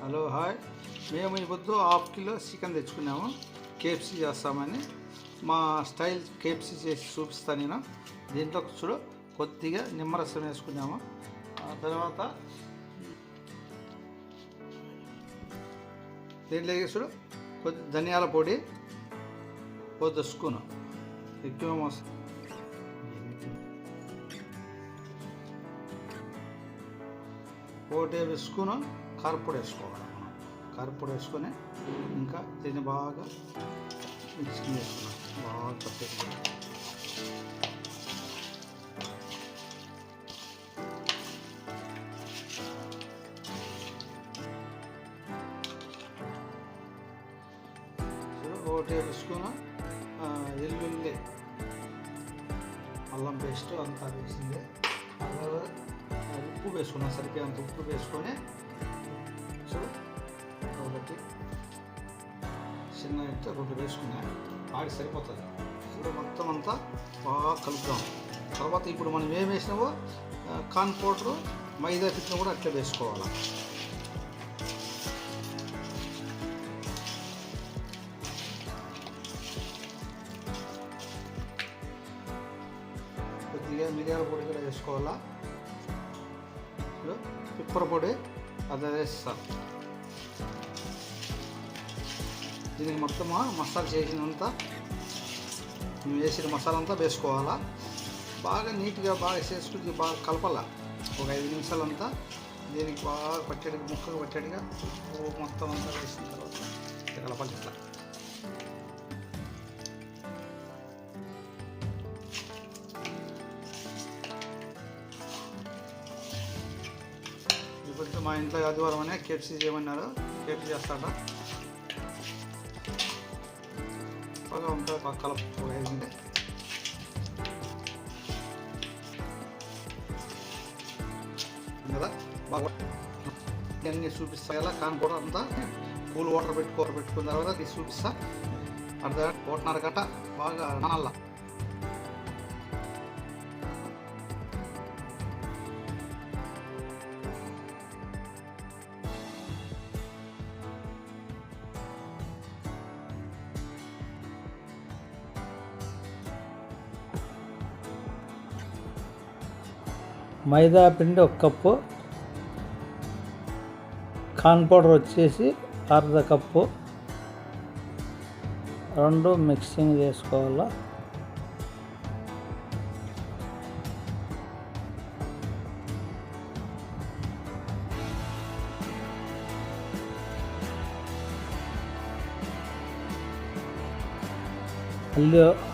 Hello hi, మేము ఈ పొద్దు హాఫ్ కిలో చికెన్ తెచ్చుకున్నాము. కేఎఫ్సీ చేస్తామని మా స్టైల్ కేఎఫ్సీ చేసి చూపిస్తాను నేను. దీంట్లో చూడు కొద్దిగా నిమ్మరసం వేసుకున్నాము. ఆ తర్వాత దీంట్లో చూడు కొద్ది ధనియాల పొడి కొద్ది స్పూను ఎక్కువ మోసం ఒకటి స్పూను కారపొడి వేసుకోవాలి. మనం కారపొడి వేసుకొని ఇంకా దీన్ని బాగా మిక్సింగ్ చేసుకున్నాం. బాగా కట్టేసుకున్నాం. ఒకటి స్పూను ఎల్లుల్లి అల్లం పేస్ట్ అంతా వేసింది. ఉప్పు వేసుకున్నాం, సరిపోయేంత ఉప్పు వేసుకొని ఒకటి చిన్న అయితే రెండు వేసుకున్నా ఆడి సరిపోతుంది. ఇప్పుడు మొత్తం అంతా బాగా కలుపుదాం. తర్వాత ఇప్పుడు మనం ఏం వేసినావో కార్న్ పౌడరు మైదా పిండిని కూడా అట్లా వేసుకోవాలి. కొద్దిగా మిరియాల పొడి కూడా వేసుకోవాలా. పిప్పర పొడి అది వేస్తాం. దీనికి మొత్తం మసాలా చేసినంత వేసిన మసాలా అంతా వేసుకోవాలా. బాగా నీట్గా బాగా చేసుకుని బాగా కలపాల. ఒక 5 నిమిషాలంతా దీనికి బాగా పట్టేటిగా ముక్కగా పట్టేటిగా మొత్తం అంతా వేసిన తర్వాత కలపాలి. ఇట్లా ఇప్పుడు మా ఇంట్లో ఆదివారం అనే కేఎఫ్సీ చేయమన్నారు. కేఎఫ్సీ చేస్తాడా బాగా ఉంటుంది. పక్కల వేసింది కదా బాగా అన్నీ చూపిస్తా. ఎలా కానుకోవడం అంతా కూల్ వాటర్ పెట్టుకున్న తర్వాత తీసి చూపిస్తా. అర్ధ 1.5 గంట బాగా నానాల. మైదా పిండి 1 కప్పు, కార్న్ పౌడర్ వచ్చేసి అర్ధ కప్పు, 2 మిక్సింగ్ చేసుకోవాలా.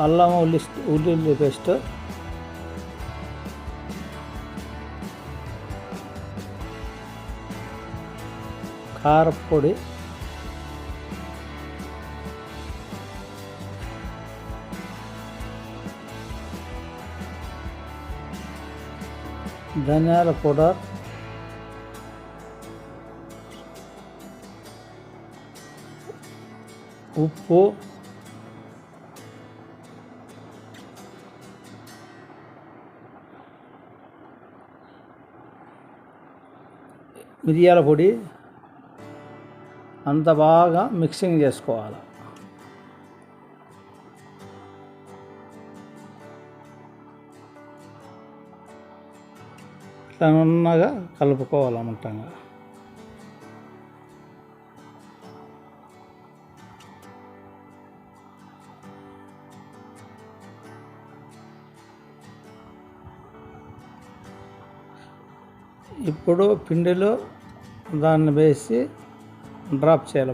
అల్లం ఉల్లి పేస్ట్, కారపొడి, ధనియాల పౌడర్, ఉప్పు, మిరియాల పొడి అంత బాగా మిక్సింగ్ చేసుకోవాలి. ఇట్లా నున్నగా కలుపుకోవాలన్నమాట. ఇప్పుడు పిండిలో దాన్ని వేసి డ్రాప్ చేయాలి.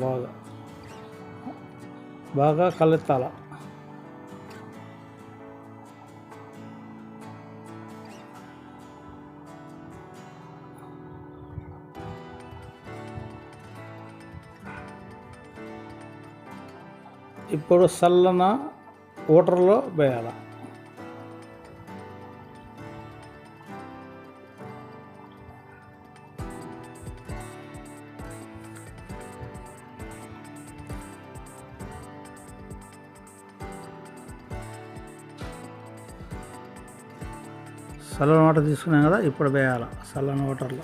బాగా కలుపుతాల. ఇప్పుడు చల్లన వాటర్లో వేయాలి. చల్లని వాటర్ తీసుకున్నాం కదా, ఇప్పుడు వేయాలి చల్లని వాటర్లో.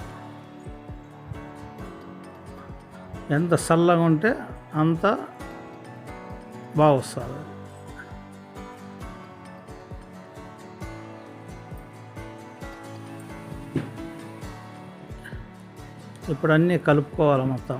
ఎంత చల్లగా ఉంటే అంత బాగా వస్తుంది. ఇప్పుడు అన్నీ కలుపుకోవాలి మొత్తం.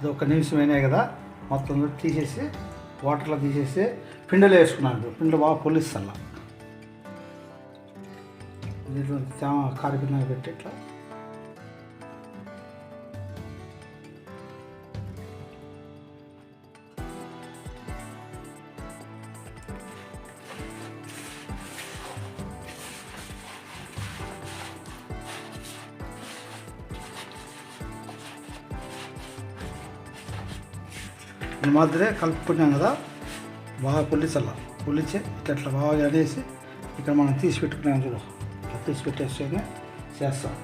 ఇది ఒక నిమిషం అయినాయి కదా, మొత్తం తీసేసి వాటర్లో తీసేసి పిండిలో వేసుకున్నాను. పిండిలో బాగా పొలిస్తాను. దీంట్లో కారిపిన్న పెట్టి ఇట్లా ఈ మాదిరే కలుపుకున్నాం కదా, బాగా పొల్లిచల్లా పొల్లించి ఇట్లా బాగా అనేసి ఇక్కడ మనం తీసి పెట్టుకున్నాం చూడు, తీసి పెట్టేసి చేస్తాం.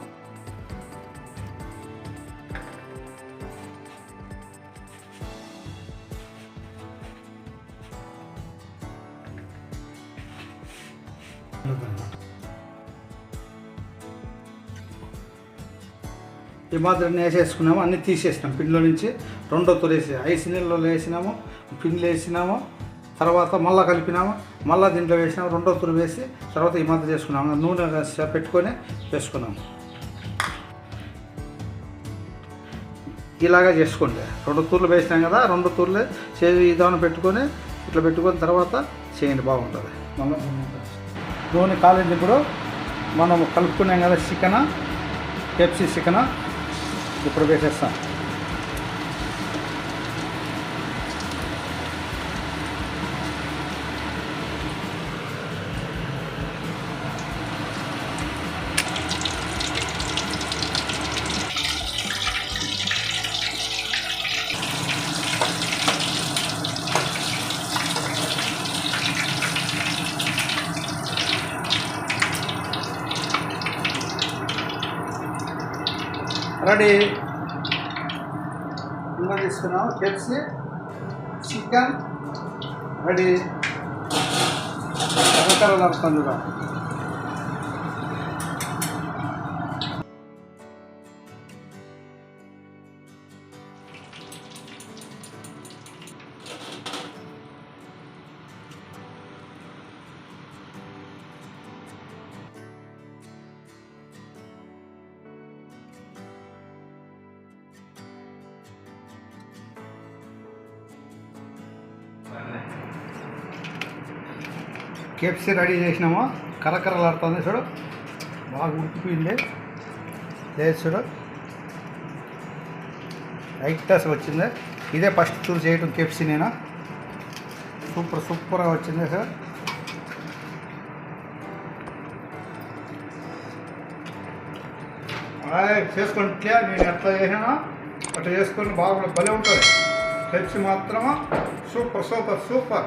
ఈ మాదిరి వేసేసుకున్నాము, అన్నీ తీసేసినాం. పిండిలో నుంచి రెండో తూరు వేసి ఐస్ నీళ్ళలో వేసినాము, పిండిలో వేసినాము, తర్వాత మళ్ళీ కలిపినాము, మళ్ళీ దీంట్లో వేసినాము, రెండో తూరు వేసి తర్వాత ఈ మాదిరి చేసుకున్నాము. నూనె పెట్టుకొని వేసుకున్నాము. ఇలాగా చేసుకోండి. రెండు తూర్లు వేసినాం కదా, రెండు తూర్లు విధానం పెట్టుకొని ఇట్లా పెట్టుకొని తర్వాత చేయండి, బాగుంటుంది. మళ్ళీ నూనె కాలేటప్పుడు మనం కలుపుకున్నాం కదా చికెన్, పెప్సీ చికెన్ ఇప్పుడు వేసేస్తాం. రెడీ. ఇంకా తీసుకున్నాం పెప్సీ చికెన్ రెడీ. కర్రలు వస్తాను చూడ. కేఎఫ్సీ రెడీ చేసినాము, కరకరలాడుతుంది చూడు, బాగా ఉడికిపోయింది. లేదు చూడు, రైట్ అసలు వచ్చింది. ఇదే ఫస్ట్ చూసి చేయటం కేఎఫ్సీ నేను. సూపర్గా వచ్చింది సార్. చేసుకుంటే నేను ఎట్లా చేసినా అట్లా చేసుకొని బాగా భలే ఉంటుంది. కేఎఫ్సీ మాత్రమా సూపర్.